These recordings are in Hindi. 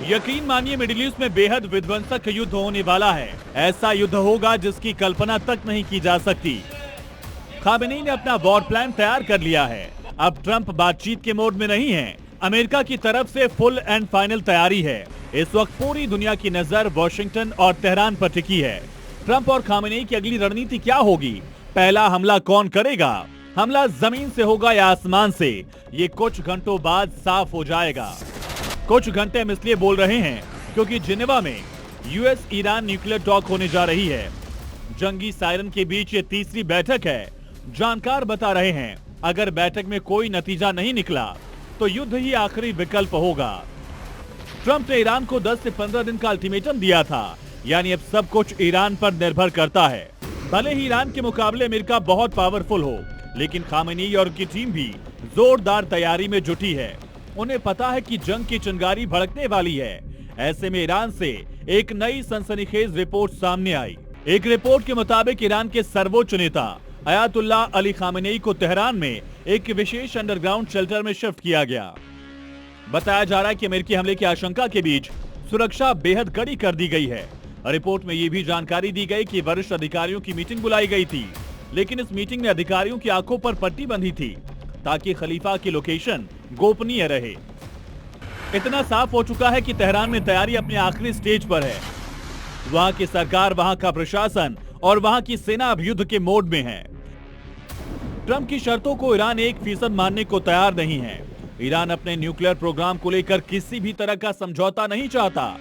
यकीन मानिए मिडिल ईस्ट में बेहद विध्वंसक युद्ध होने वाला है। ऐसा युद्ध होगा जिसकी कल्पना तक नहीं की जा सकती। खामेनेई ने अपना वॉर प्लान तैयार कर लिया है। अब ट्रंप बातचीत के मोड में नहीं है। अमेरिका की तरफ से फुल एंड फाइनल तैयारी है। इस वक्त पूरी दुनिया की नजर वॉशिंगटन और तेहरान पर टिकी है। ट्रंप और खामेनेई की अगली रणनीति क्या होगी? पहला हमला कौन करेगा? हमला जमीन से होगा या आसमान से? ये कुछ घंटों बाद साफ हो जाएगा। कुछ घंटे हम इसलिए बोल रहे हैं क्योंकि जिनेवा में यूएस ईरान न्यूक्लियर टॉक होने जा रही है। जंगी सायरन के बीच ये तीसरी बैठक है। जानकार बता रहे हैं अगर बैठक में कोई नतीजा नहीं निकला तो युद्ध ही आखिरी विकल्प होगा। ट्रंप ने ईरान को 10 से 15 दिन का अल्टीमेटम दिया था, यानी अब सब कुछ ईरान पर निर्भर करता है। भले ही ईरान के मुकाबले अमेरिका बहुत पावरफुल हो, लेकिन खामेनेई और उनकी टीम भी जोरदार तैयारी में जुटी है। उन्हें पता है कि जंग की चिंगारी भड़कने वाली है। ऐसे में ईरान से एक नई सनसनीखेज रिपोर्ट सामने आई। एक रिपोर्ट के मुताबिक ईरान के सर्वोच्च नेता अयातुल्लाह अली खामेनेई को तेहरान में एक विशेष अंडरग्राउंड शेल्टर में शिफ्ट किया गया। बताया जा रहा है कि अमेरिकी हमले की आशंका के बीच सुरक्षा बेहद कड़ी कर दी गई है। रिपोर्ट में ये भी जानकारी दी गई कि वरिष्ठ अधिकारियों की मीटिंग बुलाई गई थी, लेकिन इस मीटिंग में अधिकारियों की आंखों पर पट्टी बंधी थी ताकि खलीफा की लोकेशन गोपनीय रहे। इतना साफ हो चुका है कि तेहरान में तैयारी अपने आखिरी स्टेज पर है। वहां की सरकार, वहां का प्रशासन और वहां की सेना अब युद्ध के मोड में है। ट्रंप की शर्तों को ईरान 1% मानने को तैयार नहीं है। ईरान अपने न्यूक्लियर प्रोग्राम को लेकर किसी भी तरह का समझौता नहीं चाहता।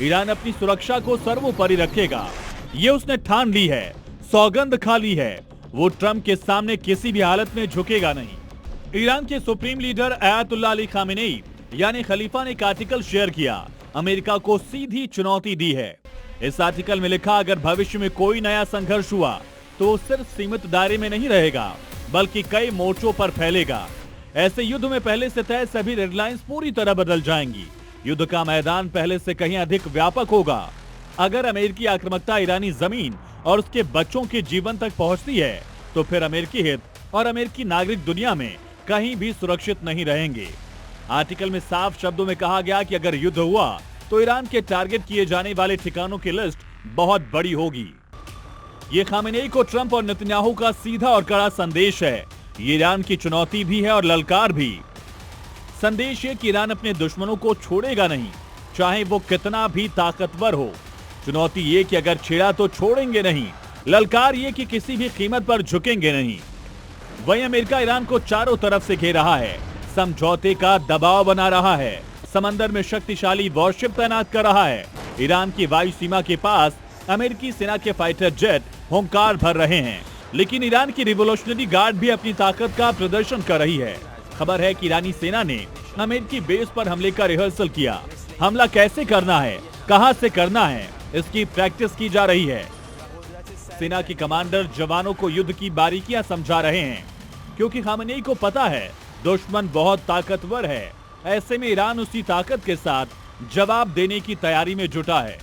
ईरान अपनी सुरक्षा को सर्वोपरि रखेगा, ये उसने ठान ली है, सौगंध खा ली है। वो ट्रंप के सामने किसी भी हालत में झुकेगा नहीं। ईरान के supreme leader Ayatollah Ali Khamenei यानी खलीफा ने एक आर्टिकल शेयर किया, अमेरिका को सीधी चुनौती दी है। इस आर्टिकल में लिखा, अगर भविष्य में कोई नया संघर्ष हुआ तो सिर्फ सीमित दायरे में नहीं रहेगा, बल्कि कई मोर्चों पर फैलेगा। ऐसे युद्ध में पहले से तय सभी रेडलाइंस पूरी तरह बदल जाएंगी। युद्ध का मैदान पहले से कहीं अधिक व्यापक होगा। अगर अमेरिकी आक्रामकता ईरानी जमीन और उसके बच्चों के जीवन तक पहुंचती है तो फिर अमेरिकी हित और अमेरिकी नागरिक दुनिया में कहीं भी सुरक्षित नहीं रहेंगे। आर्टिकल में साफ शब्दों में कहा गया कि अगर युद्ध हुआ तो ईरान के टारगेट किए जाने वाले ठिकानों की लिस्ट बहुत बड़ी होगी। ये खामेनेई को ट्रंप और नेतन्याहू का सीधा और कड़ा संदेश है। ये ईरान की चुनौती भी है और ललकार भी। संदेश ये कि ईरान अपने दुश्मनों को छोड़ेगा नहीं, चाहे वो कितना भी ताकतवर हो। चुनौती ये कि अगर छेड़ा तो छोड़ेंगे नहीं। ललकार ये कि किसी भी कीमत पर झुकेंगे नहीं। वहीं अमेरिका ईरान को चारों तरफ से घेर रहा है, समझौते का दबाव बना रहा है, समंदर में शक्तिशाली वॉरशिप तैनात कर रहा है। ईरान की वायु सीमा के पास अमेरिकी सेना के फाइटर जेट हुंकार भर रहे हैं, लेकिन ईरान की रिवोल्यूशनरी गार्ड भी अपनी ताकत का प्रदर्शन कर रही है। खबर है कि ईरानी सेना ने अमेरिकी बेस पर हमले का रिहर्सल किया। हमला कैसे करना है, कहां से करना है, इसकी प्रैक्टिस की जा रही है। सेना के कमांडर जवानों को युद्ध की बारीकियां समझा रहे हैं, क्योंकि खामेनेई को पता है दुश्मन बहुत ताकतवर है। ऐसे में ईरान उसी ताकत के साथ जवाब देने की तैयारी में जुटा है।